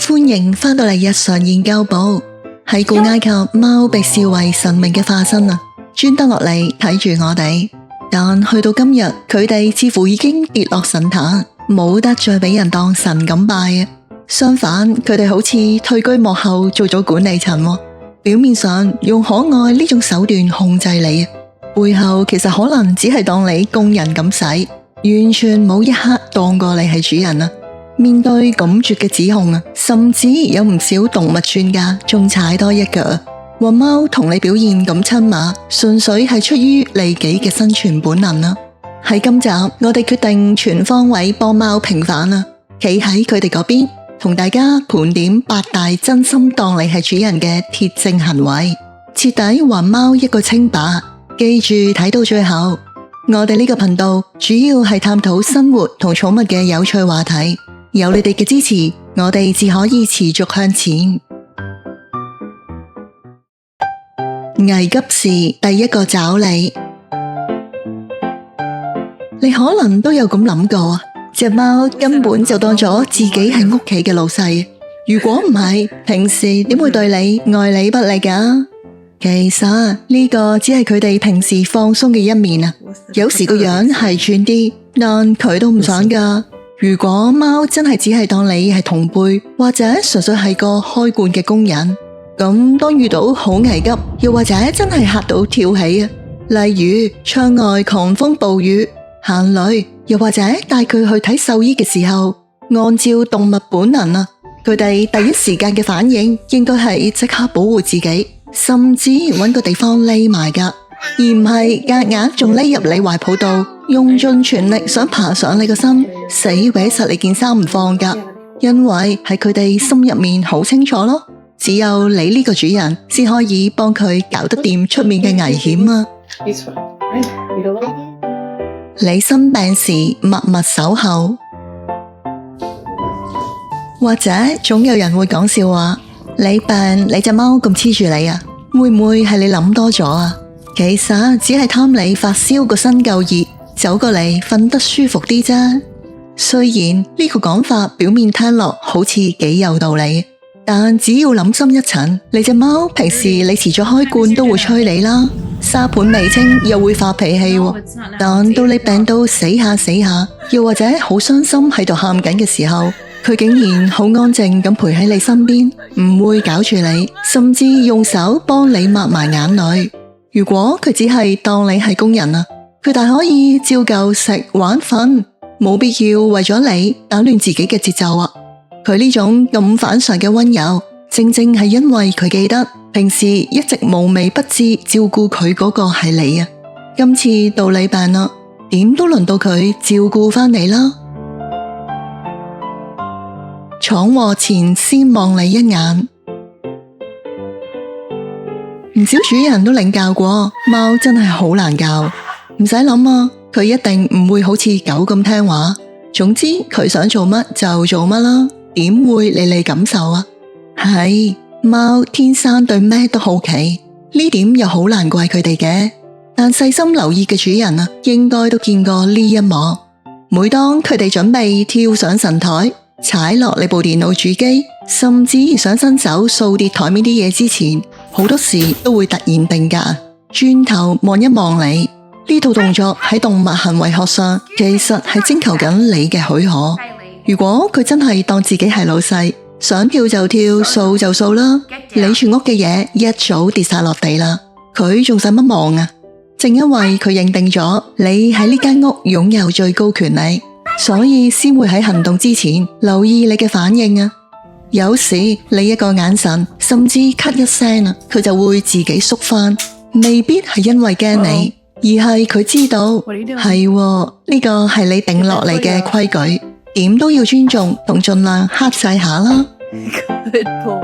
歡迎返到嚟日常研究部。喺古埃及，貓被視為神明嘅化身啊，專登落嚟睇住我哋。但去到今日，佢哋似乎已經跌落神壇，冇得再俾人當神咁拜啊。相反，佢哋好似退居幕後做咗管理層，表面上用可愛呢種手段控制你，背後其實可能只係當你工人咁使，完全冇一刻當過你係主人啊。面對咁絕嘅指控啊，甚至有唔少動物專家仲踩多一腳，話貓同你表現咁親密，純粹係出於利己嘅生存本能啊。喺今集，我哋決定全方位幫貓平反啊，企喺佢哋嗰邊，同大家盤點8大真心當你係主人嘅鐵證行為，徹底還貓一個清白。記住睇到最後，我哋呢個頻道主要係探討生活同寵物嘅有趣話題。有你哋嘅支持，我哋至可以持續向前。危急時第一個找你，你可能都有咁諗過，隻貓根本就當咗自己係屋企嘅老細。如果唔係，平時點會對你愛理不理㗎？其實呢個只係佢哋平時放鬆嘅一面啊。有時個樣係串啲，但佢都唔想㗎。如果貓真係只係當你係同輩，或者純粹係個開罐嘅工人，咁當遇到好危急，又或者真係嚇到跳起啊，例如窗外狂風暴雨、行雷，又或者帶佢去睇獸醫嘅時候，按照動物本能啊，佢哋第一時間嘅反應應該係即刻保護自己，甚至揾個地方匿埋㗎，而唔係夾硬仲匿入你懷抱度，用盡全力想爬上你個身，死搲實你件衫唔放㗎。因為喺佢哋心入面好清楚咯，只有你呢個主人先可以幫佢搞得掂出面嘅危險啊。你生病時默默守候，或者總有人會講笑話，你病你隻貓咁黐住你啊，會唔會係你諗多咗啊？其實只係貪你發燒個身夠熱，走過嚟瞓得舒服啲啫。雖然呢個講法表面聽落好似幾有道理，但只要諗深一層，你隻貓平時你遲咗開罐都會催你啦，沙盤未清又會發脾氣，但到你病到死下死下，又或者好傷心喺度喊緊嘅時候，佢竟然好安靜咁陪喺你身邊，唔會搞住你，甚至用手幫你抹埋眼淚。如果佢只係當你係工人啊，佢大可以照舊食玩瞓，冇必要為咗你打亂自己嘅節奏啊。佢呢種咁反常嘅溫柔，正正係因為佢記得平時一直無微不至照顧佢嗰個係你啊。今次到你病啦，點都輪到佢照顧返你啦。闖禍前先望你一眼。唔少主人都領教過，貓真係好難教，唔使諗啊，佢一定唔會好似狗咁聽話。總之佢想做乜就做乜啦，點會理你感受啊？係，貓天生對咩都好奇，呢點又好難怪佢哋嘅。但細心留意嘅主人啊，應該都見過呢一幕。每當佢哋準備跳上神台，踩落你部電腦主機，甚至想伸手掃跌台面啲嘢之前，好多時都會突然定格，轉頭望一望你。呢套動作喺動物行為學上，其實係徵求緊你嘅許可。如果佢真係當自己係老細，想跳就跳，掃就掃啦，你全屋嘅嘢一早跌晒落地啦，佢仲使乜望啊？正因為佢認定咗你喺呢間屋擁有最高權力，所以先會喺行動之前留意你嘅反應啊。有時你一個眼神，甚至咳一聲啊，佢就會自己縮返，未必係因為驚你，而係佢知道係呢個係你定落嚟嘅規矩，點都要尊重同盡量克制下啦。Good boy。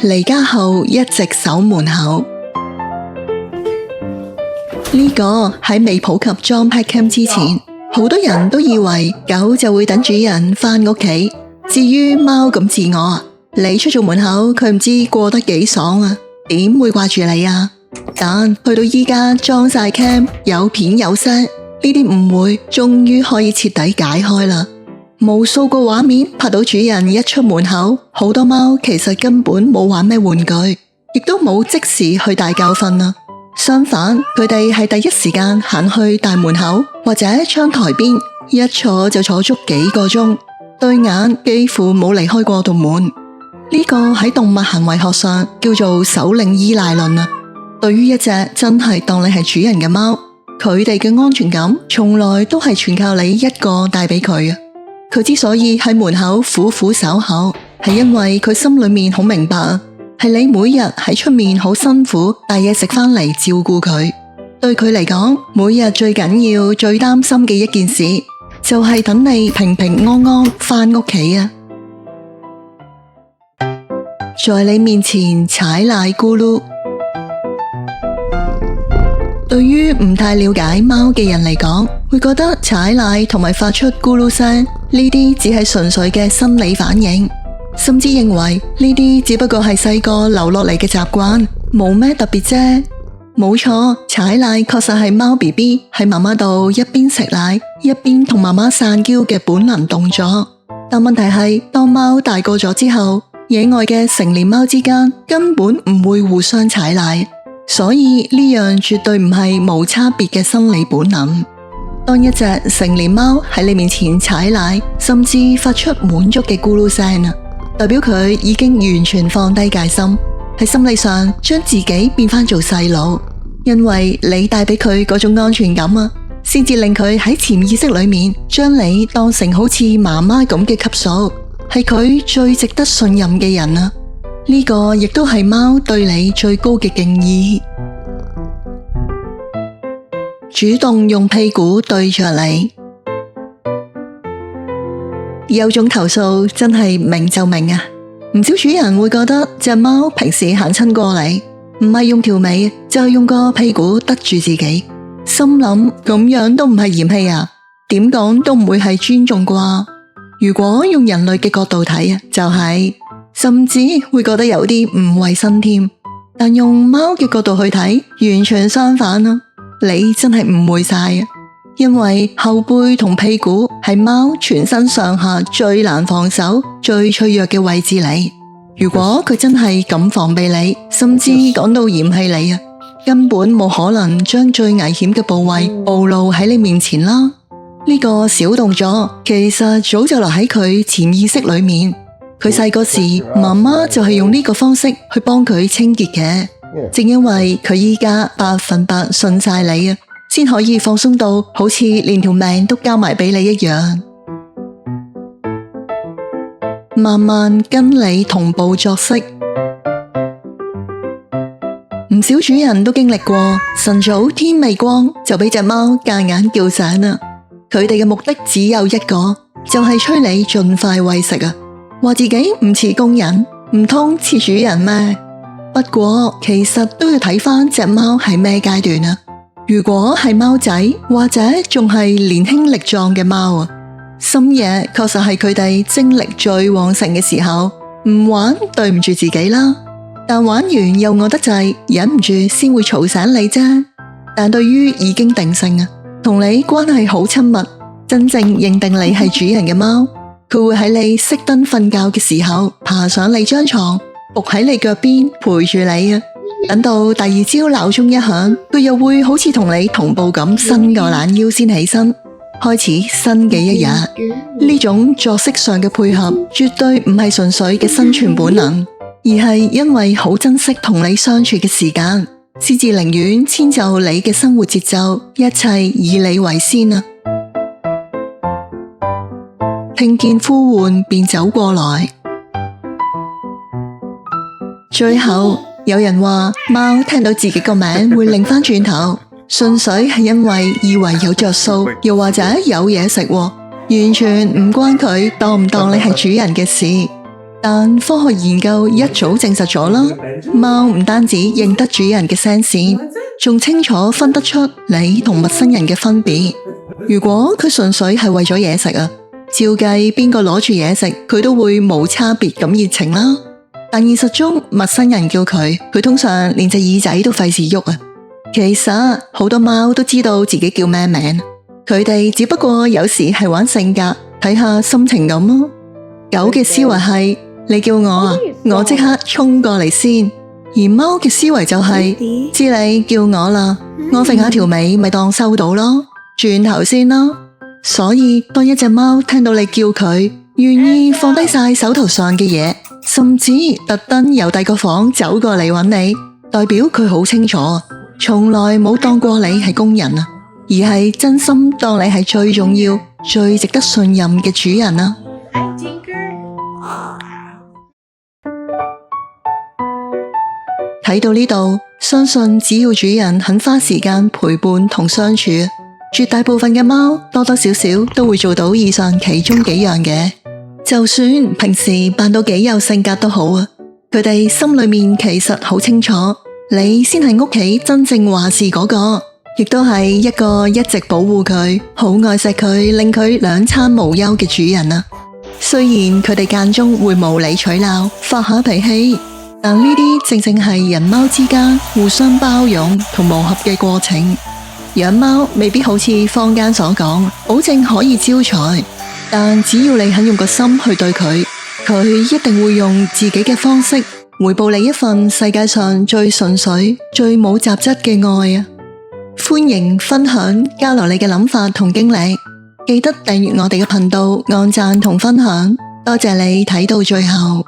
離家後一直守門口，呢個喺未普及裝 pet cam 之前，好多人都以為狗就會等主人返屋企。至於貓咁自我啊，你出咗門口，佢唔知過得幾爽啊，點會掛住你啊？但去到依家裝晒 cam，有片有聲，呢啲誤會終於可以徹底解開啦。無數個畫面拍到主人一出門口，好多貓其實根本冇玩咩玩具，亦都冇即時去大覺瞓啊。相反，佢哋係第一時間行去大門口或者窗台邊，一坐就坐足幾個鐘，對眼幾乎冇離開過道門。呢個喺動物行為學上叫做首領依賴論啊。對於一隻真係當你係主人嘅貓，佢哋嘅安全感從來都係全靠你一個帶俾佢啊。佢之所以喺門口苦苦守候，係因為佢心裏面好明白，係你每日喺出面好辛苦帶嘢食返嚟照顧佢。對佢嚟講，每日最緊要、最擔心嘅一件事，就係等你平平安安返屋企啊！在你面前踩奶咕嚕。對於唔太了解貓嘅人嚟講，會覺得踩奶同埋發出咕嚕聲呢啲只係純粹嘅生理反應，甚至認為呢啲只不過係細個留落嚟嘅習慣，冇咩特別啫。冇錯，踩奶確實係貓 BB 喺媽媽度一邊食奶一邊同媽媽撒嬌嘅本能動作。但問題係，當貓大個咗之後，野外嘅成年貓之間根本唔會互相踩奶。所以呢樣絕對唔係無差別嘅生理本能。當一隻成年貓喺你面前踩奶，甚至發出滿足嘅咕嚕聲，代表佢已經完全放低戒心，喺心理上將自己變返做細路。因為你帶俾佢嗰種安全感啊，先至令佢喺潛意識裏面將你當成好似媽媽咁嘅級數，係佢最值得信任嘅人啊。呢個亦都係貓對你最高嘅敬意。主動用屁股對着你，有種投訴真係明就明啊！唔少主人會覺得隻貓平時行親過嚟，唔係用條尾，就係用個屁股得住自己，心諗咁樣都唔係嫌棄啊？點講都唔會係尊重啩？如果用人類嘅角度睇啊，就係甚至會覺得有啲唔衛生添。但用貓嘅角度去睇，完全相反啊！你真係誤會晒啊！因為後背同屁股係貓全身上下最難防守、最脆弱嘅位置嚟。如果佢真係咁防備你，甚至講到嫌棄你啊，根本冇可能將最危險嘅部位暴露喺你面前啦。呢個小動作其實早就留喺佢潛意識裏面。佢細個時，媽媽就係用呢個方式去幫佢清潔嘅。正因為佢依家100%信晒你啊，先可以放鬆到好似連條命都交埋俾你一樣，慢慢跟你同步作息。唔少主人都經歷過晨早天未光就俾隻貓夾硬叫醒啦。佢哋嘅目的只有一個，就係催你盡快餵食啊！話自己唔似工人，唔通似主人咩？不過其實都要睇返隻貓係咩階段啊。如果係貓仔或者仲係年輕力壯嘅貓啊，深夜確實係佢哋精力最旺盛嘅時候，唔玩對唔住自己啦。但玩完又餓得滯，忍唔住先會嘈醒你啫。但對於已經定性啊，同你關係好親密，真正認定你係主人嘅貓，佢會喺你熄燈瞓覺嘅時候爬上你張床，伏喺你腳邊陪住你啊！等到第二朝鬧鐘一響，佢又會好似同你同步咁伸個懶腰先起身，開始新嘅一日。呢種作息上嘅配合，絕對唔係純粹嘅生存本能，而係因為好珍惜同你相處嘅時間，先至寧願遷就你嘅生活節奏，一切以你為先啊！聽見呼喚便走過來。最後有人話貓聽到自己個名會擰返轉頭，純粹係因為以為有着數，又或者有嘢食，完全唔關佢當唔當你係主人嘅事。但科學研究一早證實咗啦，貓唔單止認得主人嘅聲線，仲清楚分得出你同陌生人嘅分別。如果佢純粹係為咗嘢食啊，照計邊個攞住嘢食，佢都會冇差別咁熱情啦。但現實中，陌生人叫佢通常連隻耳仔都費事喐啊。其實好多貓都知道自己叫咩名，佢哋只不過有時係玩性格，睇下心情咁咯。狗嘅思維係你叫我啊，我即刻衝過嚟先；而貓嘅思維就係知你叫我啦，我揈下條尾咪當收到咯，轉頭先啦。所以當一隻貓聽到你叫佢，願意放低晒手頭上嘅嘢，甚至特登由第二個房走過嚟揾你，代表佢好清楚，從來冇當過你係工人啊，而係真心當你係最重要、最值得信任嘅主人啊。睇到呢度，相信只要主人肯花時間陪伴同相處，絕大部分嘅貓多多少少都會做到以上其中幾樣嘅。就算平時扮到幾有性格都好啊，佢哋心裏面其實好清楚，你先係屋企真正話事嗰個，亦都係一個一直保護佢、好愛錫佢、令佢兩餐無憂嘅主人啊。雖然佢哋間中會無理取鬧、發下脾氣，但呢啲正正係人貓之間互相包容同磨合嘅過程。養貓未必好似坊間所講，保證可以招財，但只要你肯用個心去對佢，佢一定會用自己嘅方式回報你一份世界上最純粹、最冇雜質嘅愛啊！歡迎分享交流你嘅諗法同經歷，記得訂閱我哋嘅頻道、按讚同分享。多謝你睇到最後。